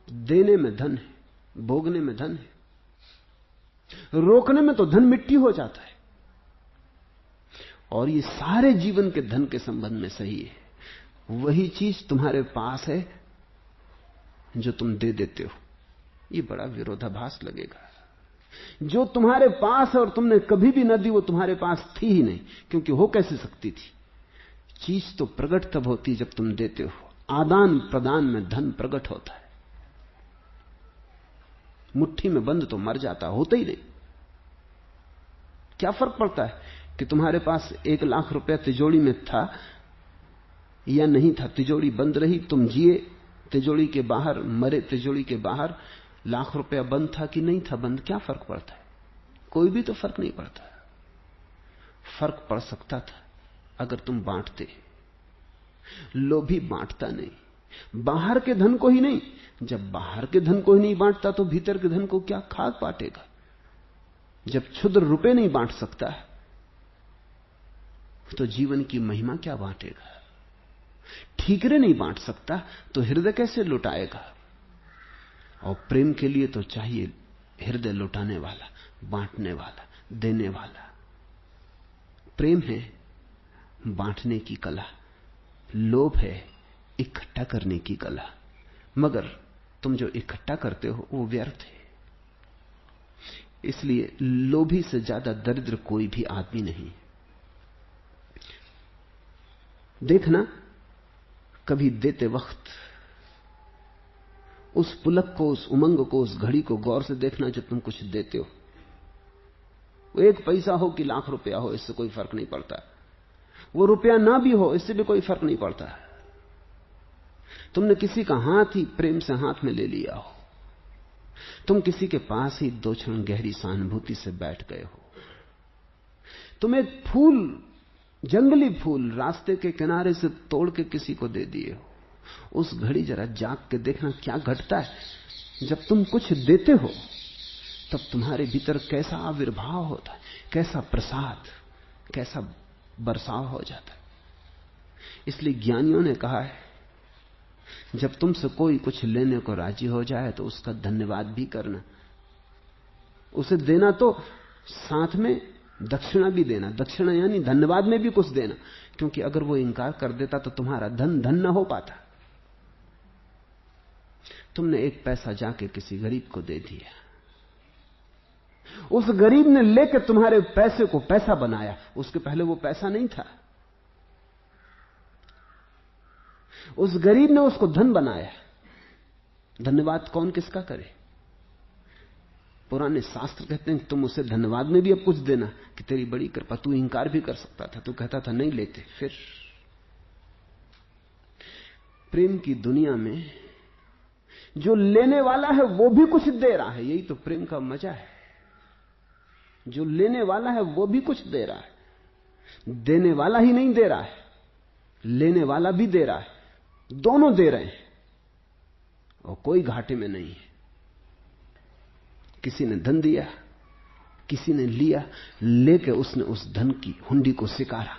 देने में धन है, भोगने में धन है, रोकने में तो धन मिट्टी हो जाता है। और ये सारे जीवन के धन के संबंध में सही है। वही चीज तुम्हारे पास है जो तुम दे देते हो। ये बड़ा विरोधाभास लगेगा। जो तुम्हारे पास है और तुमने कभी भी न दी, वो तुम्हारे पास थी ही नहीं, क्योंकि हो कैसे सकती थी? चीज तो प्रकट तब होती जब तुम देते हो। आदान प्रदान में धन प्रकट होता है। मुट्ठी में बंद तो मर जाता, होता ही नहीं। क्या फर्क पड़ता है कि तुम्हारे पास 1 लाख रुपया तिजोरी में था या नहीं था? तिजोरी बंद रही, तुम जिए तिजोरी के बाहर, मरे तिजोरी के बाहर। लाख रुपया बंद था कि नहीं था बंद, क्या फर्क पड़ता है? कोई भी तो फर्क नहीं पड़ता। फर्क पड़ सकता था अगर तुम बांटते। लोभी बांटता नहीं, बाहर के धन को ही नहीं। जब बाहर के धन को ही नहीं बांटता तो भीतर के धन को क्या खाक बांटेगा? जब क्षुद्र रुपए नहीं बांट सकता तो जीवन की महिमा क्या बांटेगा? ठीकरे नहीं बांट सकता तो हृदय कैसे लुटाएगा? और प्रेम के लिए तो चाहिए हृदय लुटाने वाला, बांटने वाला, देने वाला। प्रेम है बांटने की कला, लोभ है इकट्ठा करने की कला। मगर तुम जो इकट्ठा करते हो वो व्यर्थ है। इसलिए लोभी से ज्यादा दरिद्र कोई भी आदमी नहीं। देखना, कभी देते वक्त उस पुलक को, उस उमंग को, उस घड़ी को गौर से देखना जो तुम कुछ देते हो। वो 1 पैसा हो कि लाख रुपया हो, इससे कोई फर्क नहीं पड़ता। वो रुपया ना भी हो, इससे भी कोई फर्क नहीं पड़ता। तुमने किसी का हाथ ही प्रेम से हाथ में ले लिया हो, तुम किसी के पास ही 2 क्षण गहरी सहानुभूति से बैठ गए हो, तुम एक फूल, जंगली फूल रास्ते के किनारे से तोड़ के किसी को दे दिए हो, उस घड़ी जरा जाग के देखना क्या घटता है। जब तुम कुछ देते हो तब तुम्हारे भीतर कैसा आविर्भाव होता है, कैसा प्रसाद, कैसा बरसाव हो जाता है। इसलिए ज्ञानियों ने कहा है, जब तुमसे कोई कुछ लेने को राजी हो जाए तो उसका धन्यवाद भी करना। उसे देना तो साथ में दक्षिणा भी देना। दक्षिणा यानी धन्यवाद में भी कुछ देना, क्योंकि अगर वो इंकार कर देता तो तुम्हारा धन धन न हो पाता। तुमने 1 पैसा जाके किसी गरीब को दे दिया, उस गरीब ने लेकर तुम्हारे पैसे को पैसा बनाया। उसके पहले वो पैसा नहीं था। उस गरीब ने उसको धन बनाया। धन्यवाद कौन किसका करे? पुराने शास्त्र कहते हैं कि तुम उसे धन्यवाद में भी अब कुछ देना कि तेरी बड़ी कृपा। तू इंकार भी कर सकता था, तू कहता था नहीं लेते। फिर प्रेम की दुनिया में जो लेने वाला है वो भी कुछ दे रहा है। यही तो प्रेम का मजा है। जो लेने वाला है वो भी कुछ दे रहा है। देने वाला ही नहीं दे रहा है, लेने वाला भी दे रहा है। दोनों दे रहे हैं और कोई घाटे में नहीं है। किसी ने धन दिया, किसी ने लिया, लेके उसने उस धन की हुंडी को सिकारा।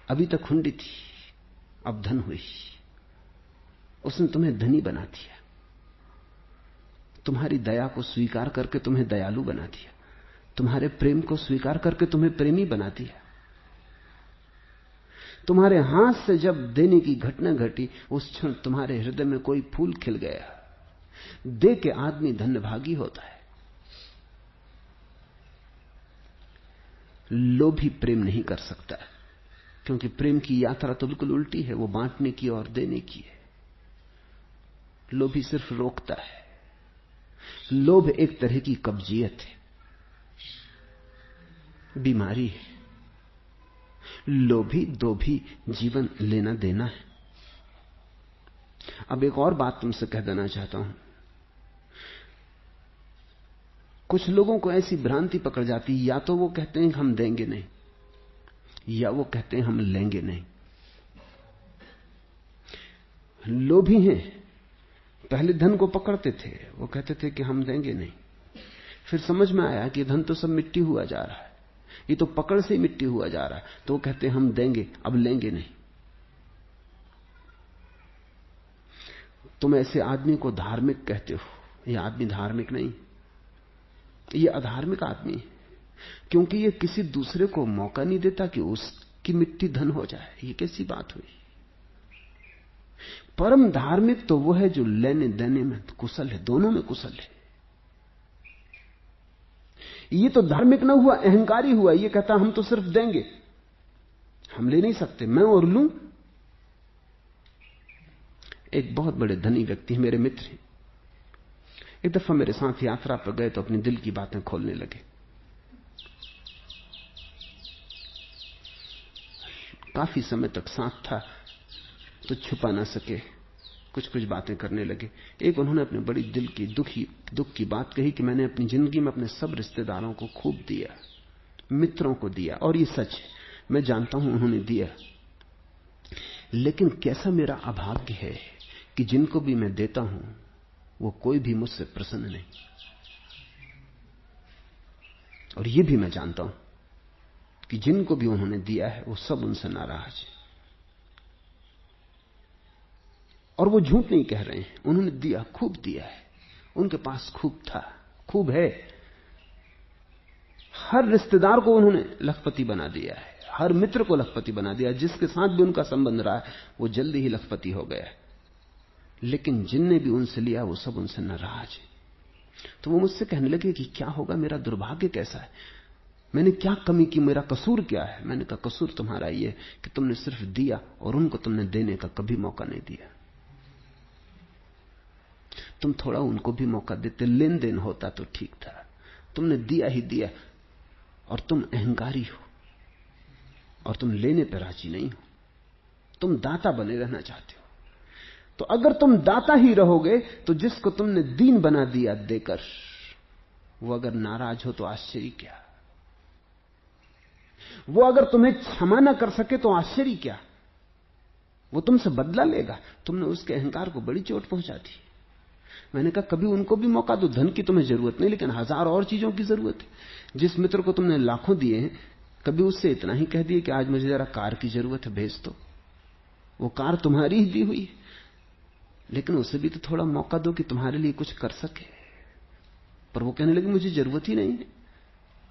अभी तक हुंडी थी, अब धन हुई। उसने तुम्हें धनी बना दिया, तुम्हारी दया को स्वीकार करके तुम्हें दयालु बना दिया, तुम्हारे प्रेम को स्वीकार करके तुम्हें प्रेमी बना दिया। तुम्हारे हाथ से जब देने की घटना घटी, उस क्षण तुम्हारे हृदय में कोई फूल खिल गया। दे के आदमी धन्यभागी होता है। लोभी प्रेम नहीं कर सकता, क्योंकि प्रेम की यात्रा तो बिल्कुल उल्टी है, वो बांटने की और देने की है। लोभी सिर्फ रोकता है। लोभ एक तरह की कब्जियत है, बीमारी है। लोभी दोभी जीवन लेना देना है। अब एक और बात तुमसे कह देना चाहता हूं। कुछ लोगों को ऐसी भ्रांति पकड़ जाती, या तो वो कहते हैं कि हम देंगे नहीं, या वो कहते हैं हम लेंगे नहीं। लोभी हैं, पहले धन को पकड़ते थे, वो कहते थे कि हम देंगे नहीं। फिर समझ में आया कि धन तो सब मिट्टी हुआ जा रहा है, ये तो पकड़ से मिट्टी हुआ जा रहा है, तो वो कहते हैं हम देंगे, अब लेंगे नहीं। तुम ऐसे आदमी को धार्मिक कहते हो। यह आदमी धार्मिक नहीं, यह अधार्मिक आदमी है, क्योंकि यह किसी दूसरे को मौका नहीं देता कि उसकी मिट्टी धन हो जाए। यह कैसी बात हुई? परम धार्मिक तो वो है जो लेने देने में कुशल है, दोनों में कुशल है। ये तो धार्मिक ना हुआ, अहंकारी हुआ। ये कहता हम तो सिर्फ देंगे, हम ले नहीं सकते, मैं और लूं। एक बहुत बड़े धनी व्यक्ति, मेरे मित्र हैं, एक दफा मेरे साथ यात्रा पर गए तो अपनी दिल की बातें खोलने लगे। काफी समय तक साथ था तो छुपा ना सके, कुछ कुछ बातें करने लगे। एक उन्होंने अपने बड़ी दिल की दुख की बात कही कि मैंने अपनी जिंदगी में अपने सब रिश्तेदारों को खूब दिया, मित्रों को दिया, और ये सच है, मैं जानता हूं उन्होंने दिया, लेकिन कैसा मेरा अभाग्य है कि जिनको भी मैं देता हूं वो कोई भी मुझसे प्रसन्न नहीं। और ये भी मैं जानता हूं कि जिनको भी उन्होंने दिया है वो सब उनसे नाराज है। और वो झूठ नहीं कह रहे हैं, उन्होंने दिया, खूब दिया है, उनके पास खूब था, खूब है। हर रिश्तेदार को उन्होंने लखपति बना दिया है, हर मित्र को लखपति बना दिया, जिसके साथ भी उनका संबंध रहा है वो जल्दी ही लखपति हो गया है। लेकिन जिनने भी उनसे लिया वो सब उनसे नाराज है। तो वो मुझसे कहने लगे कि क्या होगा, मेरा दुर्भाग्य कैसा है, मैंने क्या कमी की, मेरा कसूर क्या है? मैंने कहा कसूर तुम्हारा ये कि तुमने सिर्फ दिया और उनको तुमने देने का कभी मौका नहीं दिया। तुम थोड़ा उनको भी मौका देते, लेन देन होता तो ठीक था। तुमने दिया ही दिया, और तुम अहंकारी हो और तुम लेने पर राजी नहीं हो, तुम दाता बने रहना चाहते हो। तो अगर तुम दाता ही रहोगे तो जिसको तुमने दीन बना दिया देकर, वो अगर नाराज हो तो आश्चर्य क्या? वो अगर तुम्हें क्षमा न कर सके तो आश्चर्य क्या? वो तुमसे बदला लेगा। तुमने उसके अहंकार को बड़ी चोट पहुंचा दी। मैंने कहा कभी उनको भी मौका दो, धन की तुम्हें जरूरत नहीं, लेकिन हजार और चीजों की जरूरत है। जिस मित्र को तुमने लाखों दिए हैं, कभी उससे इतना ही कह दिए कि आज मुझे जरा कार की जरूरत है, भेज दो। वो कार तुम्हारी ही दी हुई है, लेकिन उसे भी तो थोड़ा मौका दो कि तुम्हारे लिए कुछ कर सके। पर वो कहने लगे मुझे जरूरत ही नहीं है,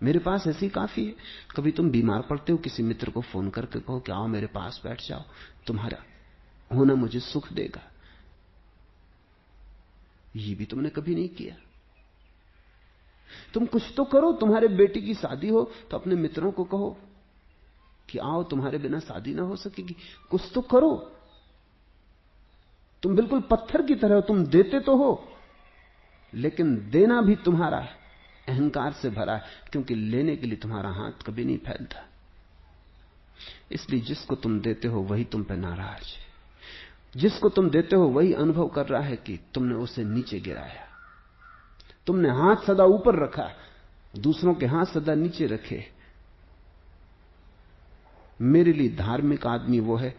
मेरे पास ऐसी काफी है। कभी तुम बीमार पड़ते हो, किसी मित्र को फोन करके कहो कि आओ मेरे पास बैठ जाओ, तुम्हारा होना मुझे सुख देगा। ये भी तुमने कभी नहीं किया। तुम कुछ तो करो, तुम्हारे बेटी की शादी हो तो अपने मित्रों को कहो कि आओ, तुम्हारे बिना शादी ना हो सकेगी, कुछ तो करो। तुम बिल्कुल पत्थर की तरह हो, तुम देते तो हो लेकिन देना भी तुम्हारा अहंकार से भरा है, क्योंकि लेने के लिए तुम्हारा हाथ कभी नहीं फैलता। इसलिए जिसको तुम देते हो वही तुम पे नाराज है। जिसको तुम देते हो वही अनुभव कर रहा है कि तुमने उसे नीचे गिराया। तुमने हाथ सदा ऊपर रखा, दूसरों के हाथ सदा नीचे रखे। मेरे लिए धार्मिक आदमी वो है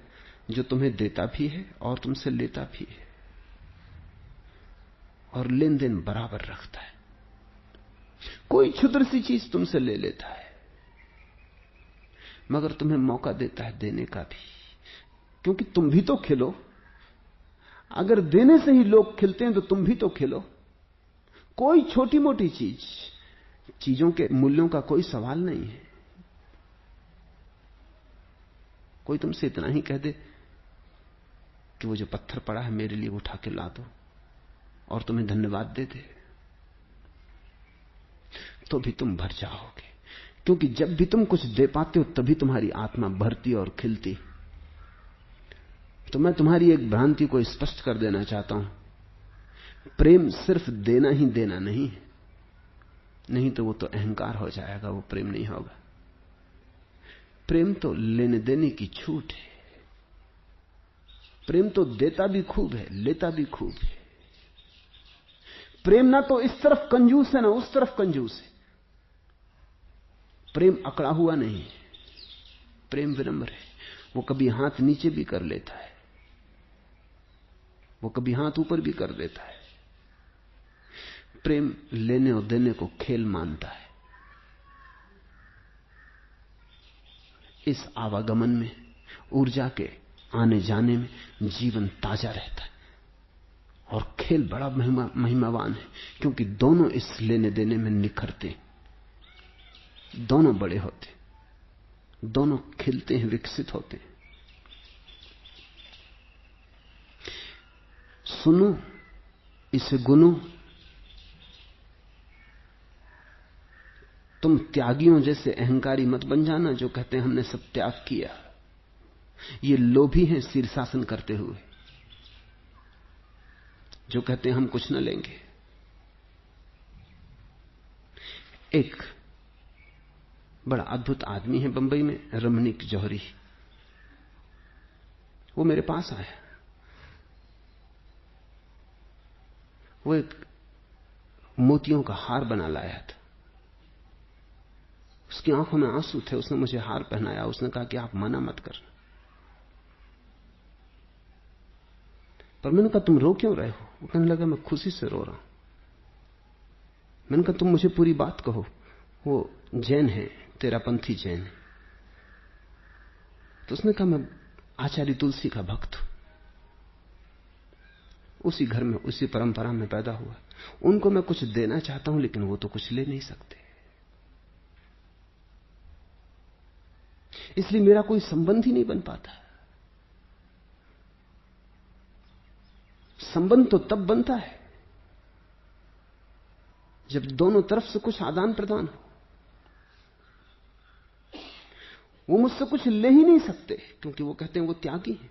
जो तुम्हें देता भी है और तुमसे लेता भी है, और लेन देन बराबर रखता है। कोई क्षुद्र सी चीज तुमसे ले लेता है, मगर तुम्हें मौका देता है देने का भी, क्योंकि तुम भी तो खिलो। अगर देने से ही लोग खिलते हैं तो तुम भी तो खिलो। कोई छोटी मोटी चीजों के मूल्यों का कोई सवाल नहीं है। कोई तुमसे इतना ही कह दे कि वो जो पत्थर पड़ा है मेरे लिए उठा के ला दो, और तुम्हें धन्यवाद दे दे, तो भी तुम भर जाओगे। क्योंकि जब भी तुम कुछ दे पाते हो तभी तुम्हारी आत्मा भरती और खिलती। तो मैं तुम्हारी एक भ्रांति को स्पष्ट कर देना चाहता हूं, प्रेम सिर्फ देना ही देना नहीं है, नहीं तो वो तो अहंकार हो जाएगा, वो प्रेम नहीं होगा। प्रेम तो लेने देने की छूट है। प्रेम तो देता भी खूब है, लेता भी खूब है। प्रेम ना तो इस तरफ कंजूस है ना उस तरफ कंजूस है। प्रेम अकड़ा हुआ नहीं है, प्रेम विनम्र है। वो कभी हाथ नीचे भी कर लेता है, वो कभी हाथ ऊपर भी कर देता है। प्रेम लेने और देने को खेल मानता है। इस आवागमन में, ऊर्जा के आने जाने में जीवन ताजा रहता है। और खेल बड़ा महिमावान है, क्योंकि दोनों इस लेने देने में निखरते, दोनों बड़े होते, दोनों खिलते हैं, विकसित होते हैं। सुनो, इसे गुनो। तुम त्यागियों जैसे अहंकारी मत बन जाना जो कहते हैं हमने सब त्याग किया। ये लोभी हैं शीर्षासन करते हुए, जो कहते हैं हम कुछ न लेंगे। एक बड़ा अद्भुत आदमी है बंबई में, रमणीक जौहरी। वो मेरे पास आया। वो एक मोतियों का हार बना लाया था। उसकी आंखों में आंसू थे। उसने मुझे हार पहनाया। उसने कहा कि आप मना मत करना। पर मैंने कहा तुम रो क्यों रहे हो? वो कहने लगा मैं खुशी से रो रहा हूं। मैंने कहा तुम मुझे पूरी बात कहो। वो जैन है, तेरा पंथी जैन है। तो उसने कहा मैं आचार्य तुलसी का भक्त हूं, उसी घर में उसी परंपरा में पैदा हुआ। उनको मैं कुछ देना चाहता हूं लेकिन वो तो कुछ ले नहीं सकते, इसलिए मेरा कोई संबंध ही नहीं बन पाता। संबंध तो तब बनता है जब दोनों तरफ से कुछ आदान प्रदान हो। वो मुझसे कुछ ले ही नहीं सकते क्योंकि वो कहते हैं वो त्यागी हैं।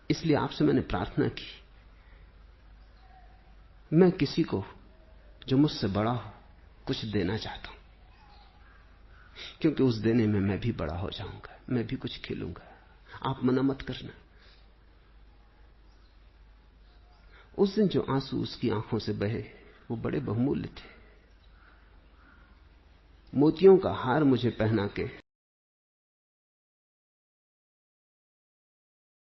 इसलिए आपसे मैंने प्रार्थना की, मैं किसी को जो मुझसे बड़ा हो कुछ देना चाहता हूं, क्योंकि उस देने में मैं भी बड़ा हो जाऊंगा, मैं भी कुछ खिलूंगा। आप मना मत करना। उस दिन जो आंसू उसकी आंखों से बहे वो बड़े बहुमूल्य थे। मोतियों का हार मुझे पहना के